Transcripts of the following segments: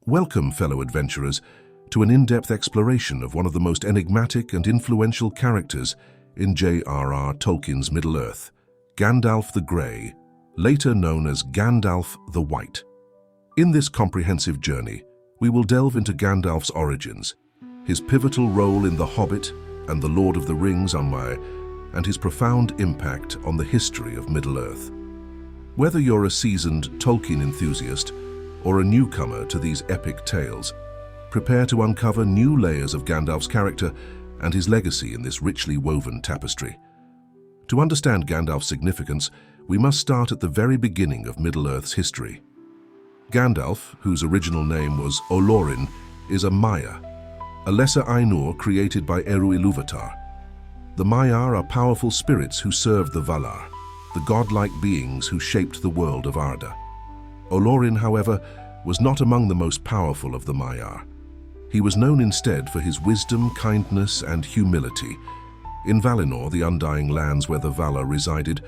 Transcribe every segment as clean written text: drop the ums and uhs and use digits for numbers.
Welcome, fellow adventurers, to an in-depth exploration of one of the most enigmatic and influential characters in J.R.R. Tolkien's Middle-earth, Gandalf the Grey, later known as Gandalf the White. In this comprehensive journey, we will delve into Gandalf's origins, his pivotal role in The Hobbit and The Lord of the Rings, and his profound impact on the history of Middle-earth. Whether you're a seasoned Tolkien enthusiast or a newcomer to these epic tales, prepare to uncover new layers of Gandalf's character and his legacy in this richly woven tapestry. To understand Gandalf's significance, we must start at the very beginning of Middle-earth's history. Gandalf, whose original name was Olorin, is a Maiar, a lesser Ainur created by Eru Ilúvatar. The Maiar are powerful spirits who served the Valar, the godlike beings who shaped the world of Arda. Olorin, however, was not among the most powerful of the Maiar. He was known instead for his wisdom, kindness, and humility. In Valinor, the undying lands where the Valar resided,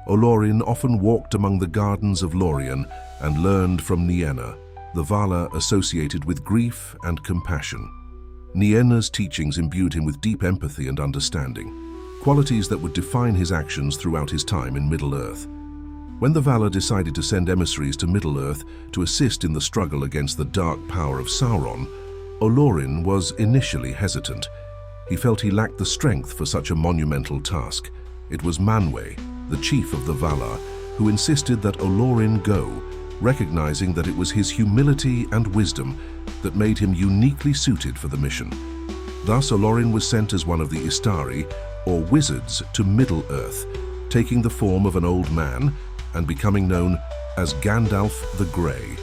Olorin often walked among the gardens of Lorien and learned from Nienna, the Valar associated with grief and compassion. Nienna's teachings imbued him with deep empathy and understanding, qualities that would define his actions throughout his time in Middle-earth. When the Valar decided to send emissaries to Middle-earth to assist in the struggle against the dark power of Sauron, Olorin was initially hesitant. He felt he lacked the strength for such a monumental task. It was Manwë, the chief of the Valar, who insisted that Olorin go, recognizing that it was his humility and wisdom that made him uniquely suited for the mission. Thus, Olorin was sent as one of the Istari, or wizards, to Middle-earth, taking the form of an old man and becoming known as Gandalf the Grey.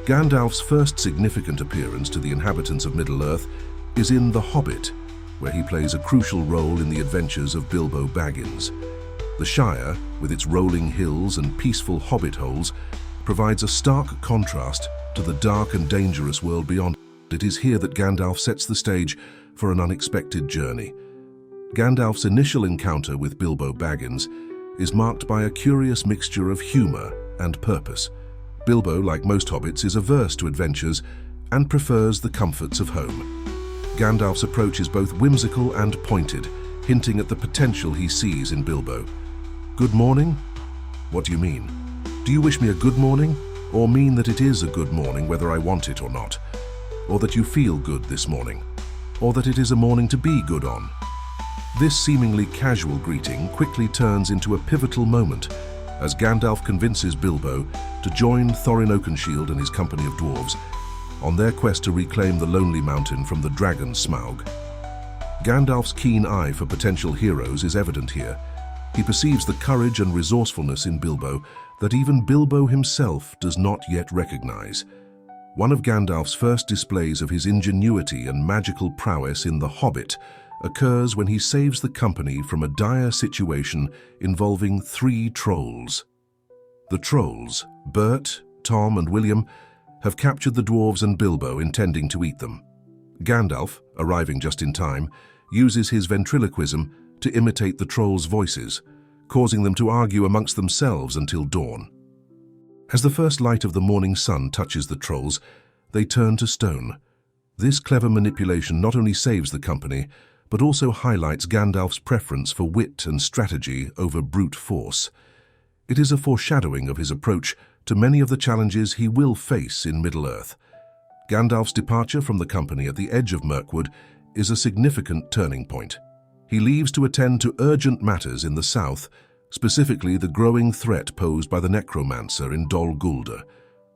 Gandalf's first significant appearance to the inhabitants of Middle-earth is in The Hobbit, where he plays a crucial role in the adventures of Bilbo Baggins. The Shire, with its rolling hills and peaceful hobbit holes, provides a stark contrast to the dark and dangerous world beyond. It is here that Gandalf sets the stage for an unexpected journey. Gandalf's initial encounter with Bilbo Baggins is marked by a curious mixture of humor and purpose. Bilbo, like most hobbits, is averse to adventures and prefers the comforts of home. Gandalf's approach is both whimsical and pointed, hinting at the potential he sees in Bilbo. Good morning? What do you mean? Do you wish me a good morning? Or mean that it is a good morning whether I want it or not? Or that you feel good this morning? Or that it is a morning to be good on? This seemingly casual greeting quickly turns into a pivotal moment as Gandalf convinces Bilbo to join Thorin Oakenshield and his company of dwarves on their quest to reclaim the Lonely Mountain from the dragon Smaug. Gandalf's keen eye for potential heroes is evident here. He perceives the courage and resourcefulness in Bilbo that even Bilbo himself does not yet recognize. One of Gandalf's first displays of his ingenuity and magical prowess in The Hobbit occurs when he saves the company from a dire situation involving 3 trolls. The trolls, Bert, Tom, and William, have captured the dwarves and Bilbo, intending to eat them. Gandalf, arriving just in time, uses his ventriloquism to imitate the trolls' voices, causing them to argue amongst themselves until dawn. As the first light of the morning sun touches the trolls, they turn to stone. This clever manipulation not only saves the company, but also highlights Gandalf's preference for wit and strategy over brute force. It is a foreshadowing of his approach to many of the challenges he will face in Middle-earth. Gandalf's departure from the company at the edge of Mirkwood is a significant turning point. He leaves to attend to urgent matters in the south, specifically the growing threat posed by the necromancer in Dol Guldur.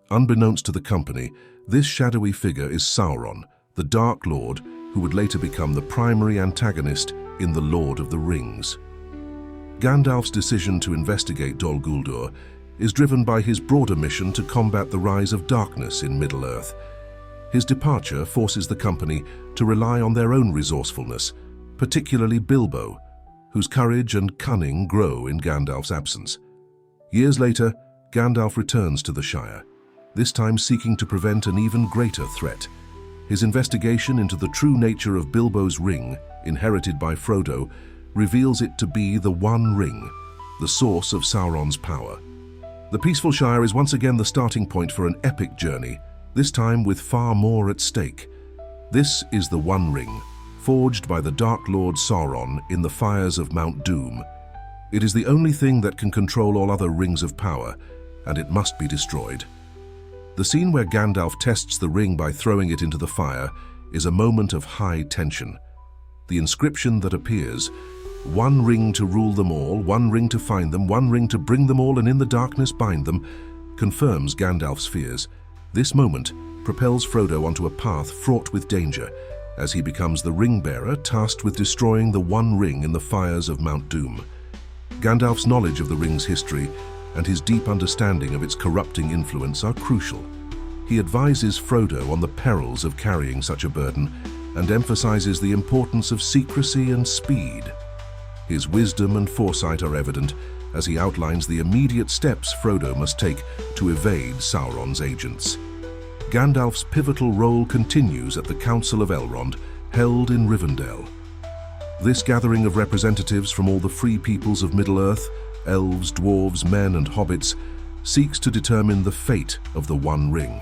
Unbeknownst to the company, this shadowy figure is Sauron, the Dark Lord, who would later become the primary antagonist in The Lord of the Rings. Gandalf's decision to investigate Dol Guldur is driven by his broader mission to combat the rise of darkness in Middle-earth. His departure forces the company to rely on their own resourcefulness, particularly Bilbo, whose courage and cunning grow in Gandalf's absence. Years later, Gandalf returns to the Shire, this time seeking to prevent an even greater threat. His investigation into the true nature of Bilbo's ring, inherited by Frodo, reveals it to be the One Ring, the source of Sauron's power. The peaceful Shire is once again the starting point for an epic journey, this time with far more at stake. This is the One Ring, forged by the Dark Lord Sauron in the fires of Mount Doom. It is the only thing that can control all other rings of power, and it must be destroyed. The scene where Gandalf tests the ring by throwing it into the fire is a moment of high tension. The inscription that appears, "One ring to rule them all, one ring to find them, one ring to bring them all and in the darkness bind them," confirms Gandalf's fears. This moment propels Frodo onto a path fraught with danger as he becomes the ring-bearer tasked with destroying the One Ring in the fires of Mount Doom. Gandalf's knowledge of the ring's history and his deep understanding of its corrupting influence are crucial. He advises Frodo on the perils of carrying such a burden and emphasizes the importance of secrecy and speed. His wisdom and foresight are evident as he outlines the immediate steps Frodo must take to evade Sauron's agents. Gandalf's pivotal role continues at the Council of Elrond, held in Rivendell. This gathering of representatives from all the free peoples of Middle-earth, elves, dwarves, men and hobbits, seeks to determine the fate of the One Ring.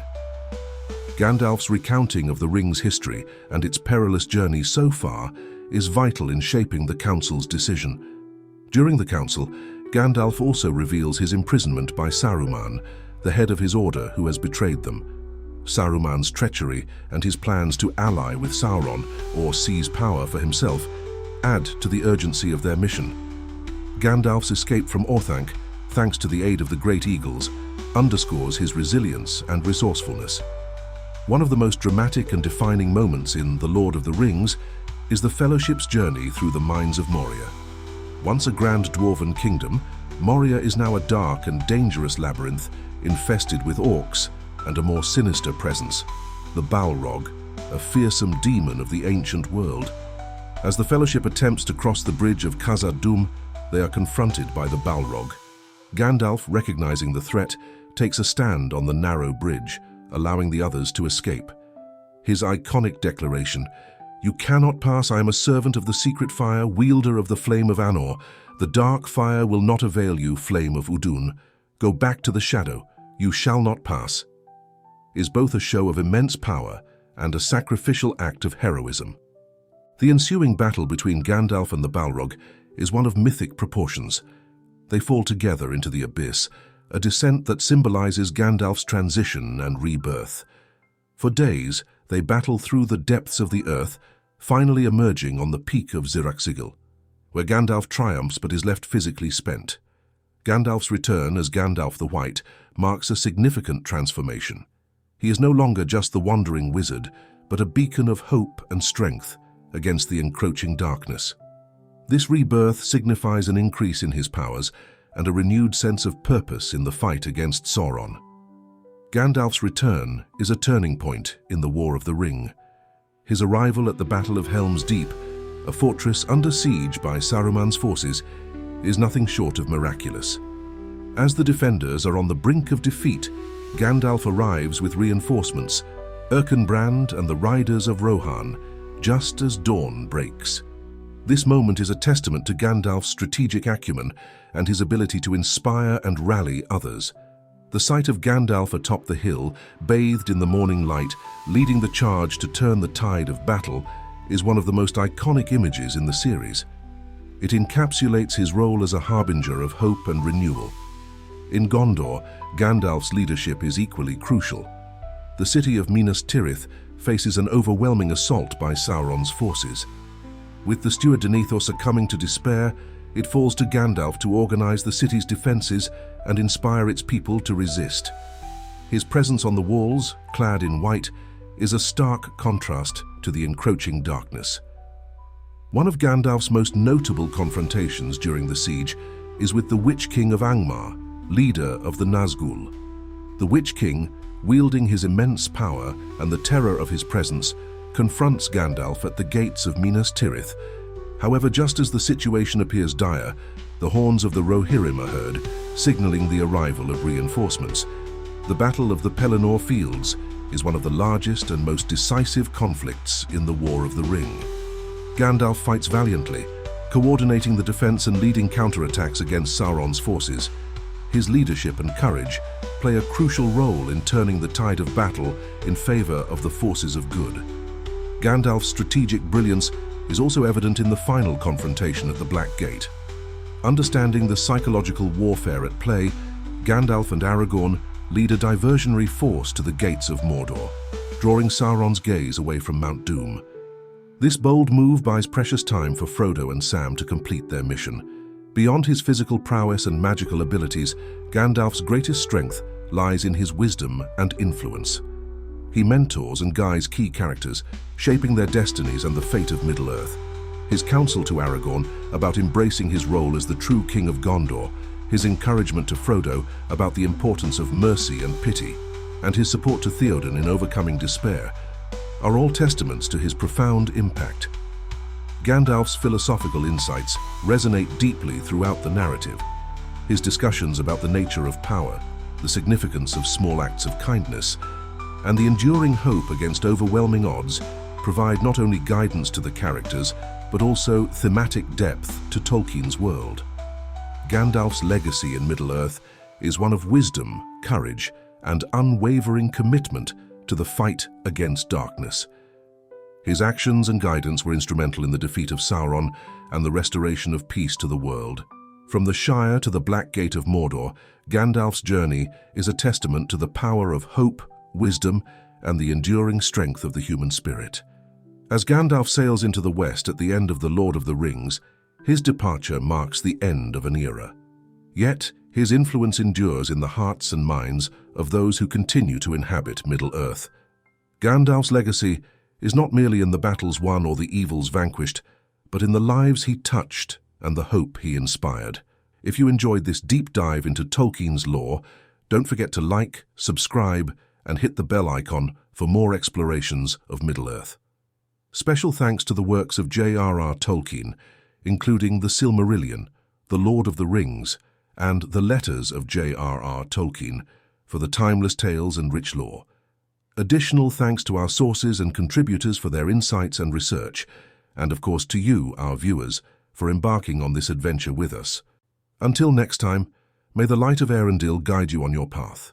Gandalf's recounting of the ring's history and its perilous journey so far is vital in shaping the Council's decision. During the Council, Gandalf also reveals his imprisonment by Saruman, the head of his order who has betrayed them. Saruman's treachery and his plans to ally with Sauron or seize power for himself add to the urgency of their mission. Gandalf's escape from Orthanc, thanks to the aid of the Great Eagles, underscores his resilience and resourcefulness. One of the most dramatic and defining moments in The Lord of the Rings is the Fellowship's journey through the mines of Moria. Once a grand dwarven kingdom, Moria is now a dark and dangerous labyrinth infested with orcs and a more sinister presence, the Balrog, a fearsome demon of the ancient world. As the Fellowship attempts to cross the bridge of Khazad-dûm, they are confronted by the Balrog. Gandalf, recognizing the threat, takes a stand on the narrow bridge, allowing the others to escape. His iconic declaration, "You cannot pass, I am a servant of the secret fire, wielder of the flame of Anor. The dark fire will not avail you, flame of Udun. Go back to the shadow, you shall not pass," is both a show of immense power and a sacrificial act of heroism. The ensuing battle between Gandalf and the Balrog is one of mythic proportions. They fall together into the abyss, a descent that symbolizes Gandalf's transition and rebirth. For days, they battle through the depths of the earth, finally emerging on the peak of Ziraxigil, where Gandalf triumphs but is left physically spent. Gandalf's return as Gandalf the White marks a significant transformation. He is no longer just the wandering wizard, but a beacon of hope and strength against the encroaching darkness. This rebirth signifies an increase in his powers and a renewed sense of purpose in the fight against Sauron. Gandalf's return is a turning point in the War of the Ring. His arrival at the Battle of Helm's Deep, a fortress under siege by Saruman's forces, is nothing short of miraculous. As the defenders are on the brink of defeat, Gandalf arrives with reinforcements, Erkenbrand and the riders of Rohan, just as dawn breaks. This moment is a testament to Gandalf's strategic acumen and his ability to inspire and rally others. The sight of Gandalf atop the hill, bathed in the morning light, leading the charge to turn the tide of battle, is one of the most iconic images in the series. It encapsulates his role as a harbinger of hope and renewal. In Gondor, Gandalf's leadership is equally crucial. The city of Minas Tirith faces an overwhelming assault by Sauron's forces. With the Steward Denethor succumbing to despair, it falls to Gandalf to organize the city's defenses and inspire its people to resist. His presence on the walls, clad in white, is a stark contrast to the encroaching darkness. One of Gandalf's most notable confrontations during the siege is with the Witch King of Angmar, leader of the Nazgûl. The Witch King, wielding his immense power and the terror of his presence, confronts Gandalf at the gates of Minas Tirith. However, just as the situation appears dire, the horns of the Rohirrim are heard, signaling the arrival of reinforcements. The Battle of the Pelennor Fields is one of the largest and most decisive conflicts in the War of the Ring. Gandalf fights valiantly, coordinating the defense and leading counterattacks against Sauron's forces. His leadership and courage play a crucial role in turning the tide of battle in favor of the forces of good. Gandalf's strategic brilliance is also evident in the final confrontation at the Black Gate. Understanding the psychological warfare at play, Gandalf and Aragorn lead a diversionary force to the gates of Mordor, drawing Sauron's gaze away from Mount Doom. This bold move buys precious time for Frodo and Sam to complete their mission. Beyond his physical prowess and magical abilities, Gandalf's greatest strength lies in his wisdom and influence. He mentors and guides key characters, shaping their destinies and the fate of Middle-earth. His counsel to Aragorn about embracing his role as the true king of Gondor, his encouragement to Frodo about the importance of mercy and pity, and his support to Theoden in overcoming despair, are all testaments to his profound impact. Gandalf's philosophical insights resonate deeply throughout the narrative. His discussions about the nature of power, the significance of small acts of kindness, and the enduring hope against overwhelming odds provide not only guidance to the characters, but also thematic depth to Tolkien's world. Gandalf's legacy in Middle-earth is one of wisdom, courage, and unwavering commitment to the fight against darkness. His actions and guidance were instrumental in the defeat of Sauron and the restoration of peace to the world. From the Shire to the Black Gate of Mordor, Gandalf's journey is a testament to the power of hope, wisdom, and the enduring strength of the human spirit. As Gandalf sails into the west at the end of The Lord of the Rings, his departure marks the end of an era. Yet, his influence endures in the hearts and minds of those who continue to inhabit Middle-earth. Gandalf's legacy is not merely in the battles won or the evils vanquished, but in the lives he touched and the hope he inspired. If you enjoyed this deep dive into Tolkien's lore, don't forget to like, subscribe, and hit the bell icon for more explorations of Middle-earth. Special thanks to the works of J.R.R. Tolkien, including The Silmarillion, The Lord of the Rings, and The Letters of J.R.R. Tolkien, for the timeless tales and rich lore. Additional thanks to our sources and contributors for their insights and research, and of course to you, our viewers, for embarking on this adventure with us. Until next time, may the light of Arendil guide you on your path.